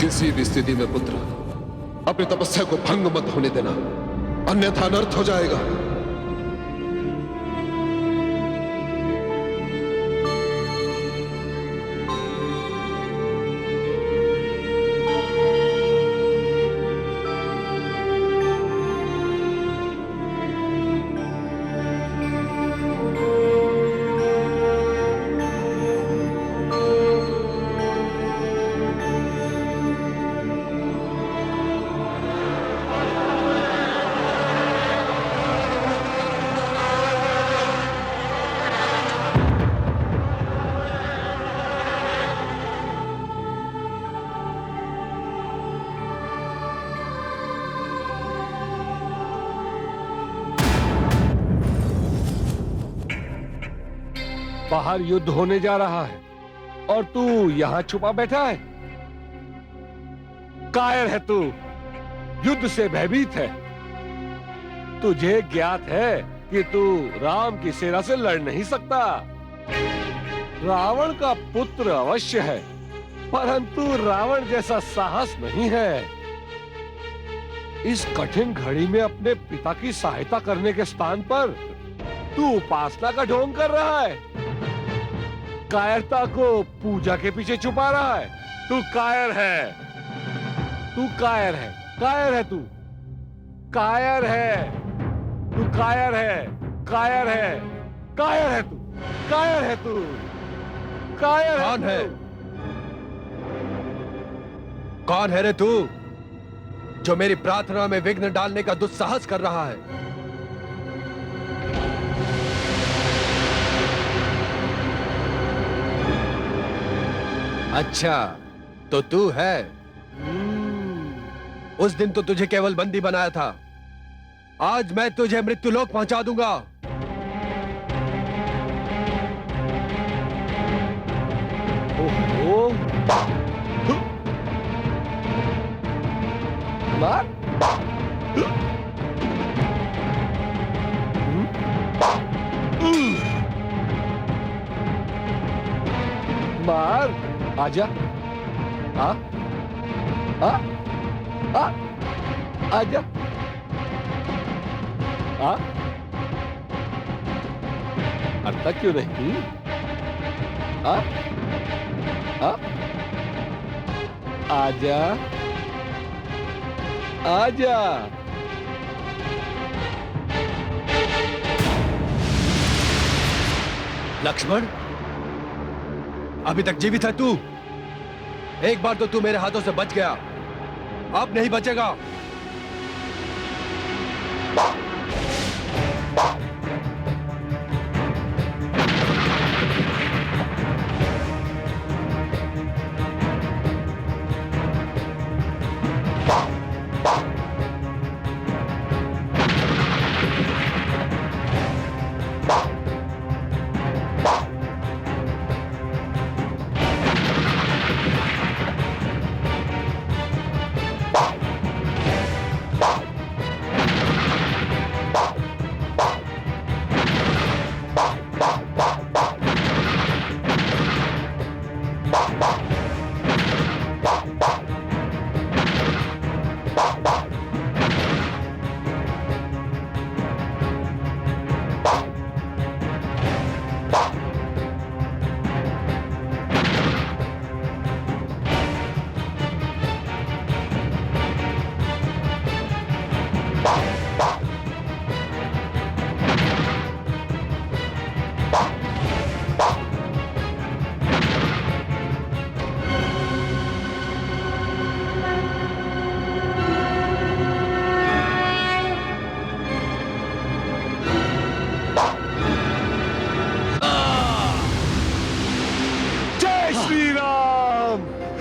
किसी भी स्थिति में पुत्र अपनी तपस्या को भंग मत होने देना, अन्यथा अनर्थ हो जाएगा। बाहर युद्ध होने जा रहा है और तू यहां छुपा बैठा है। कायर है तू, युद्ध से भयभीत है। तुझे ज्ञात है कि तू राम की सेना से लड़ नहीं सकता। रावण का पुत्र अवश्य है, परंतु रावण जैसा साहस नहीं है। इस कठिन घड़ी में अपने पिता की सहायता करने के स्थान पर तू उपासना का ढोंग कर रहा है। कायरता को पूजा के पीछे छुपा रहा है। तू कायर है, तू कायर है, कायर है तू, कायर है, तू कायर है, कायर है, कायर है तू, कायर है तू, कायर है। कौन है? कौन है रे तू जो मेरी प्रार्थना में विघ्न डालने का दुस्साहस कर रहा है? अच्छा, तो तू है। उस दिन तो तुझे केवल बंदी बनाया था, आज मैं तुझे मृत्युलोक पहुंचा दूंगा। ओहो, मार, मार, आजा, आ, आ, आ, आजा, आ, अड़ता क्यों नहीं? आ, आ, आजा, आजा। लक्ष्मण, अभी तक जीवित है तू? एक बार तो तू मेरे हाथों से बच गया, अब नहीं बचेगा।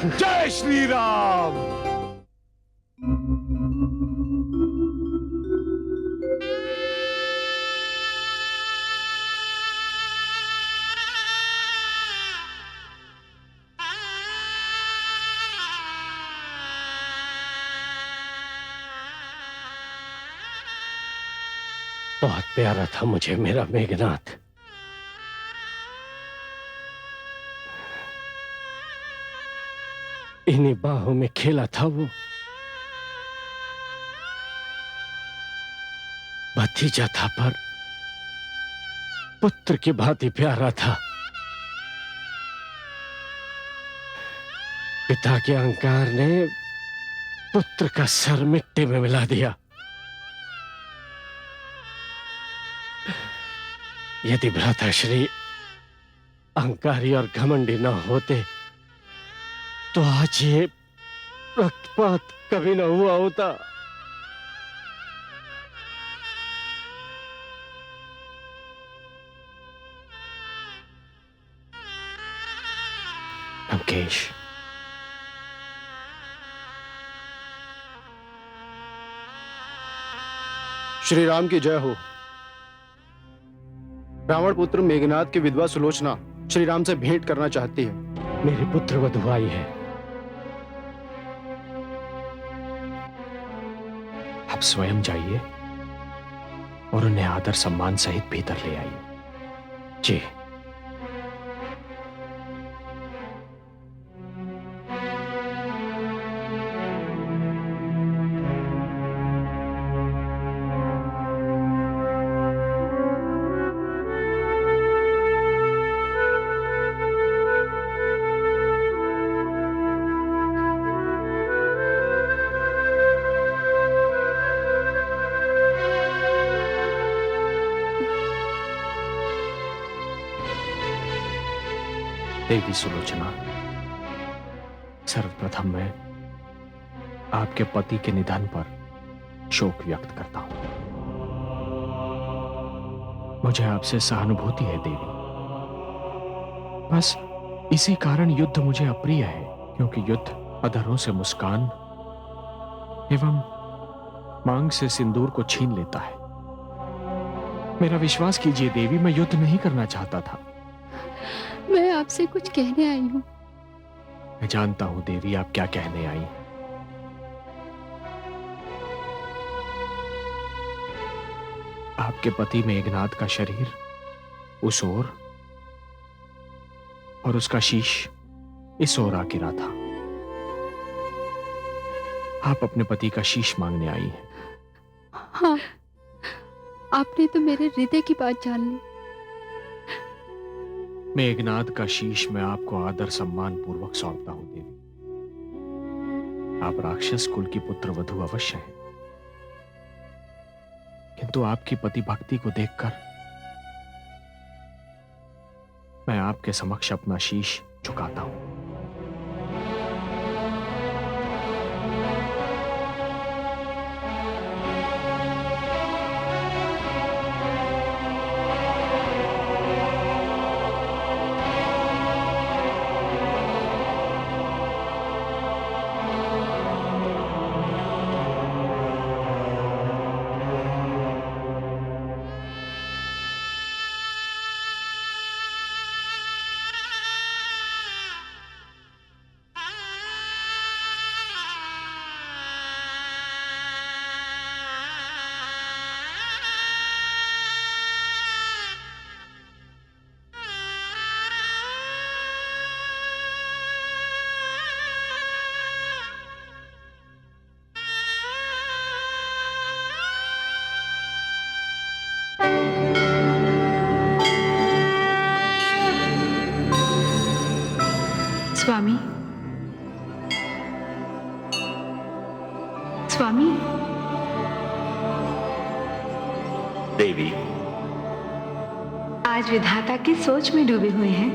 जय श्री राम। बहुत प्यारा था मुझे मेरा मेघनाथ। इन किन्हीं बाहों में खेला था वो। भतीजा था पर पुत्र की भांति प्यारा था। पिता के अहंकार ने पुत्र का सर मिट्टी में मिला दिया। यदि भ्राताश्री अहंकारी और घमंडी न होते तो आज ये रक्तपात कभी न हुआ होता। लंकेश, श्री राम की जय हो। रावण पुत्र मेघनाथ की विधवा सुलोचना श्री राम से भेंट करना चाहती है। मेरी पुत्र वधु आई है। आप स्वयं जाइए और उन्हें आदर सम्मान सहित भीतर ले आइए। जी। देवी सुलोचना, सर्वप्रथम मैं आपके पति के निधन पर शोक व्यक्त करता हूं। मुझे आपसे सहानुभूति है देवी। बस इसी कारण युद्ध मुझे अप्रिय है, क्योंकि युद्ध अधरों से मुस्कान एवं मांग से सिंदूर को छीन लेता है। मेरा विश्वास कीजिए देवी, मैं युद्ध नहीं करना चाहता था। मैं आपसे कुछ कहने आई हूं। मैं जानता हूं देवी आप क्या कहने आई। आपके पति मेघनाथ का शरीर उस ओर और उसका शीश इस ओर आ गिरा था। आप अपने पति का शीश मांगने आई हैं। हाँ, आपने तो मेरे हृदय की बात जान ली। मेघनाथ का शीश मैं आपको आदर सम्मान पूर्वक सौंपता हूं देवी। आप राक्षस कुल की पुत्र वधु अवश्य हैं, किंतु आपकी पति भक्ति को देखकर मैं आपके समक्ष अपना शीश झुकाता हूं। स्वामी, स्वामी। देवी, आज विधाता की सोच में डूबे हुए हैं।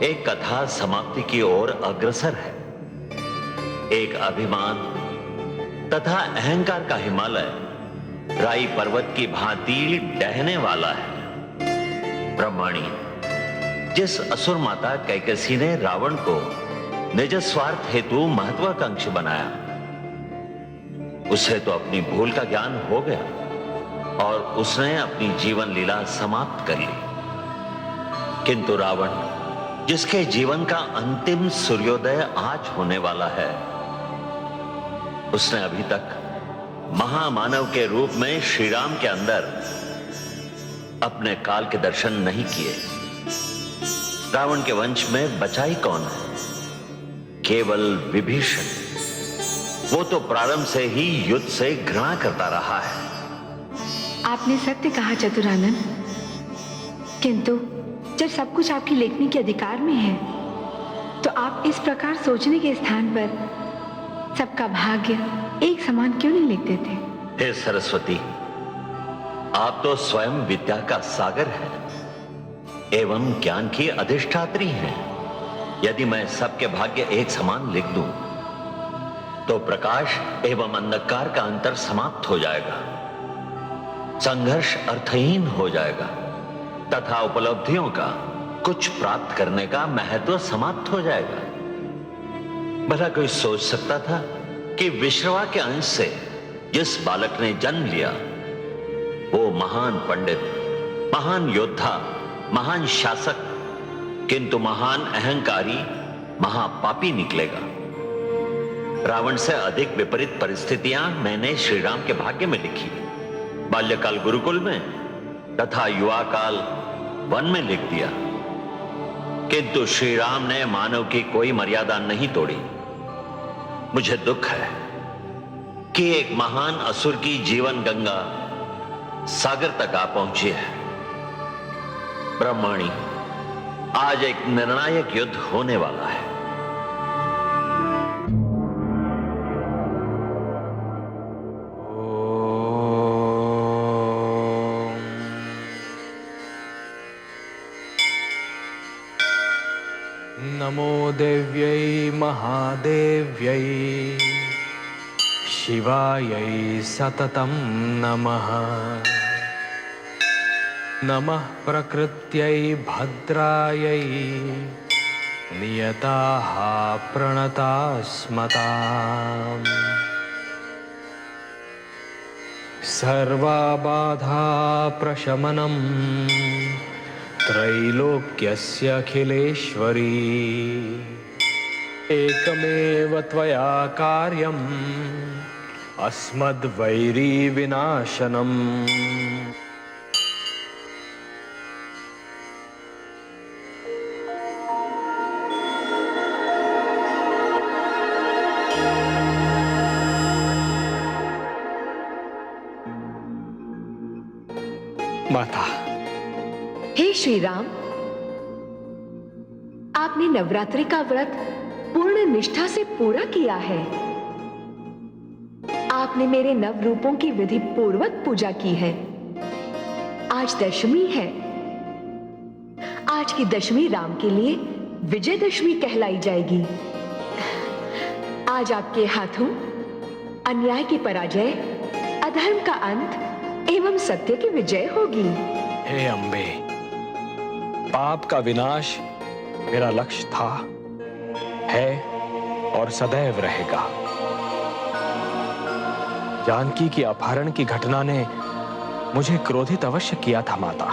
एक कथा समाप्ति की ओर अग्रसर है। एक अभिमान तथा अहंकार का हिमालय राई पर्वत की भांति डहने वाला है। ब्रह्मणी, जिस असुर माता कैकसी ने रावण को निज स्वार्थ हेतु महत्वाकांक्षी बनाया, उसे तो अपनी भूल का ज्ञान हो गया और उसने अपनी जीवन लीला समाप्त कर ली। किंतु रावण, जिसके जीवन का अंतिम सूर्योदय आज होने वाला है, उसने अभी तक महामानव के रूप में श्री राम के अंदर अपने काल के दर्शन नहीं किए। रावण के वंश में बचा ही कौन है? केवल विभीषण, वो तो प्रारंभ से ही युद्ध से घृणा करता रहा है। आपने सत्य कहा चतुरानन, किंतु जब सब कुछ आपकी लेखनी के अधिकार में है तो आप इस प्रकार सोचने के स्थान पर सबका भाग्य एक समान क्यों नहीं लिखते थे? हे सरस्वती, आप तो स्वयं विद्या का सागर है एवं ज्ञान की अधिष्ठात्री हैं। यदि मैं सबके भाग्य एक समान लिख दूं तो प्रकाश एवं अंधकार का अंतर समाप्त हो जाएगा, संघर्ष अर्थहीन हो जाएगा तथा उपलब्धियों का कुछ प्राप्त करने का महत्व समाप्त हो जाएगा। भला कोई सोच सकता था कि विश्रवा के अंश से जिस बालक ने जन्म लिया वो महान पंडित, महान योद्धा, महान शासक, किंतु महान अहंकारी, महापापी निकलेगा। रावण से अधिक विपरीत परिस्थितियां मैंने श्री राम के भाग्य में लिखी। बाल्यकाल गुरुकुल में तथा युवा काल वन में लिख दिया, किंतु श्री राम ने मानव की कोई मर्यादा नहीं तोड़ी। मुझे दुख है कि एक महान असुर की जीवन गंगा सागर तक आ पहुंची है। ब्रह्मणी, आज एक निर्णायक युद्ध होने वाला है। नमो देव्यै महादेव्यै शिवायै सततं नमः। नमः प्रकृत्यै भद्रायै नियताः प्रणतास्मताम्। सर्वबाधा प्रशमनं त्रैलोक्यस्य अखिलेश्वरी। एकमेव त्वया कार्यम् अस्मद्वैरी विनाशनम्। माता, हे श्री राम, आपने नवरात्रि का व्रत पूर्ण निष्ठा से पूरा किया है। आपने मेरे नव रूपों की विधि पूर्वक पूजा की है। आज दशमी है। आज की दशमी राम के लिए विजयदशमी कहलाई जाएगी। आज आपके हाथों अन्याय की पराजय, अधर्म का अंत एवं सत्य की विजय होगी। हे अम्बे, पाप का विनाश मेरा लक्ष्य था, है और सदैव रहेगा। जानकी की अपहरण की घटना ने मुझे क्रोधित अवश्य किया था माता,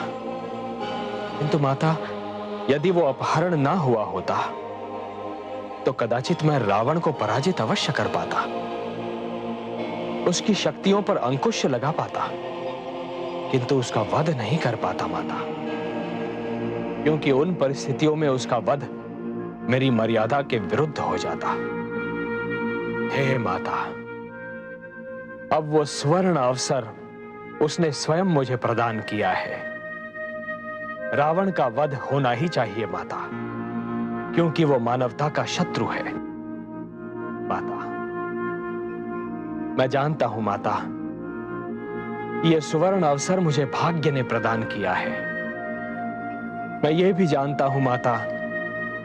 किंतु माता, यदि वो अपहरण ना हुआ होता तो कदाचित मैं रावण को पराजित अवश्य कर पाता, उसकी शक्तियों पर अंकुश लगा पाता, किंतु उसका वध नहीं कर पाता माता, क्योंकि उन परिस्थितियों में उसका वध मेरी मर्यादा के विरुद्ध हो जाता। हे माता, अब वो स्वर्ण अवसर उसने स्वयं मुझे प्रदान किया है। रावण का वध होना ही चाहिए माता, क्योंकि वो मानवता का शत्रु है। माता, मैं जानता हूं माता, यह सुवर्ण अवसर मुझे भाग्य ने प्रदान किया है। मैं ये भी जानता हूं माता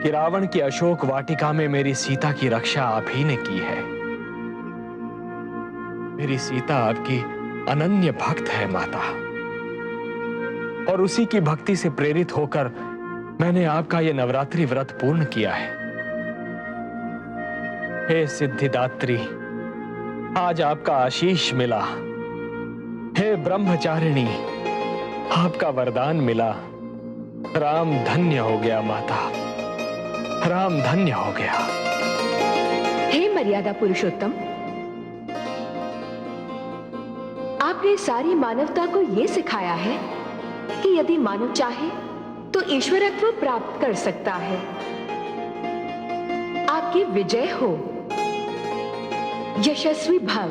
कि रावण की अशोक वाटिका में मेरी सीता की रक्षा आप ही ने की है। मेरी सीता आपकी अनन्य भक्त है माता, और उसी की भक्ति से प्रेरित होकर मैंने आपका यह नवरात्रि व्रत पूर्ण किया है। हे सिद्धिदात्री, आज आपका आशीष मिला। हे ब्रह्मचारिणी, आपका वरदान मिला। राम धन्य हो गया माता, राम धन्य हो गया। हे मर्यादा पुरुषोत्तम, आपने सारी मानवता को यह सिखाया है कि यदि मानव चाहे तो ईश्वरत्व प्राप्त कर सकता है। आप आपकी विजय हो। यशस्वी भव।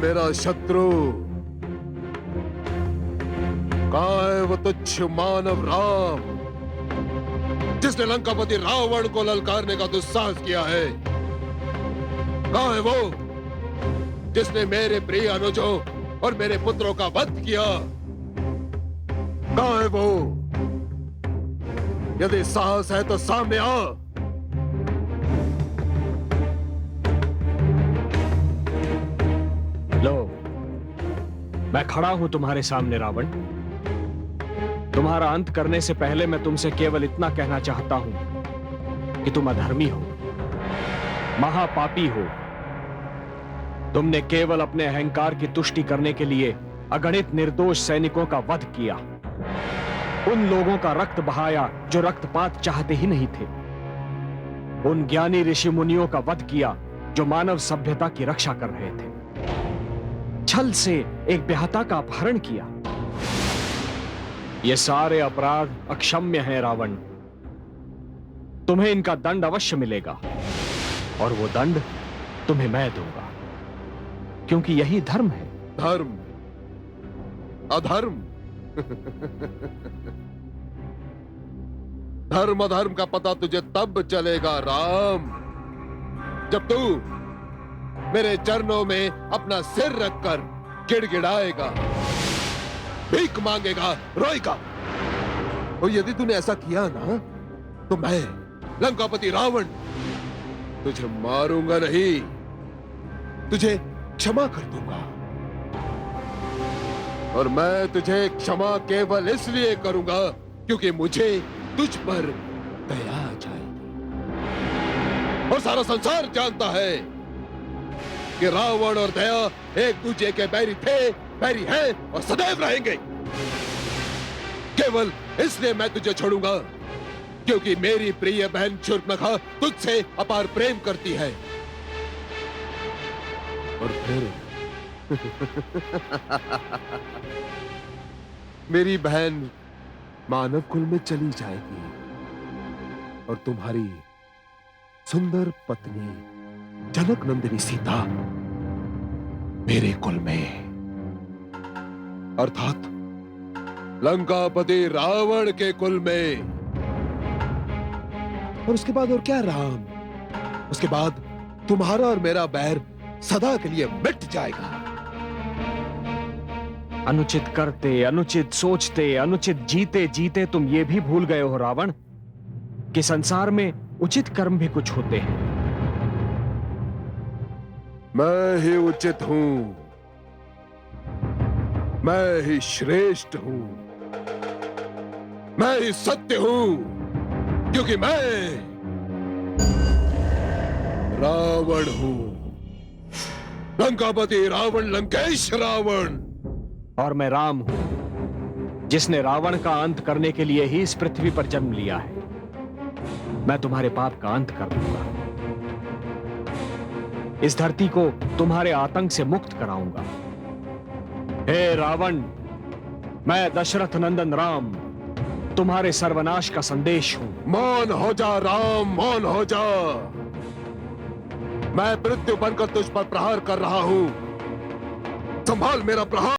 मेरा शत्रु कहां है वो तुच्छ मानव राम जिसने लंकापति रावण को ललकारने का दुस्साहस किया है? कहां है वो जिसने मेरे प्रिय अनुजों और मेरे पुत्रों का वध किया? कहां है वो? यदि साहस है तो सामने आ। लो, मैं खड़ा हूं तुम्हारे सामने रावण। तुम्हारा अंत करने से पहले मैं तुमसे केवल इतना कहना चाहता हूं कि तुम अधर्मी हो, महापापी हो। तुमने केवल अपने अहंकार की तुष्टि करने के लिए अगणित निर्दोष सैनिकों का वध किया, उन लोगों का रक्त बहाया जो रक्तपात चाहते ही नहीं थे, उन ज्ञानी ऋषि मुनियों का वध किया जो मानव सभ्यता की रक्षा कर रहे थे, छल से एक बेहता का अपहरण किया। ये सारे अपराध अक्षम्य हैं रावण। तुम्हें इनका दंड अवश्य मिलेगा और वो दंड तुम्हें मैं दूंगा, क्योंकि यही धर्म है। धर्म अधर्म धर्म अधर्म का पता तुझे तब चलेगा राम, जब तू मेरे चरणों में अपना सिर रखकर गिड़गिड़ाएगा, भीख मांगेगा, रोएगा। और यदि तूने ऐसा किया ना तो मैं लंकापति रावण तुझे मारूंगा नहीं, तुझे क्षमा कर दूंगा। और मैं तुझे क्षमा केवल इसलिए करूंगा क्योंकि मुझे तुझ पर दया आ जाएगी। और सारा संसार जानता है कि रावण और दया एक दूसरे के बैरी थे, बैरी हैं और सदैव रहेंगे। केवल इसलिए मैं तुझे छोड़ूंगा क्योंकि मेरी प्रिय बहन शूर्पणखा तुझसे अपार प्रेम करती है। और फिर मेरी बहन मानव कुल में चली जाएगी और तुम्हारी सुंदर पत्नी जनक नंदिनी सीता मेरे कुल में, अर्थात लंकापति रावण के कुल में। और उसके बाद और क्या राम, उसके बाद तुम्हारा और मेरा बैर सदा के लिए मिट जाएगा। अनुचित करते, अनुचित सोचते, अनुचित जीते जीते तुम ये भी भूल गए हो रावण कि संसार में उचित कर्म भी कुछ होते हैं। मैं ही उचित हूं, मैं ही श्रेष्ठ हूं, मैं ही सत्य हूं, क्योंकि मैं रावण हूं, लंकापति रावण, लंकेश रावण। और मैं राम हूं जिसने रावण का अंत करने के लिए ही इस पृथ्वी पर जन्म लिया है। मैं तुम्हारे पाप का अंत कर दूंगा, इस धरती को तुम्हारे आतंक से मुक्त कराऊंगा। हे रावण, मैं दशरथ नंदन राम तुम्हारे सर्वनाश का संदेश हूं। मौन हो जा राम, मौन हो जा। मैं मृत्यु बनकर तुझ पर प्रहार कर रहा हूं। संभाल मेरा प्रहार।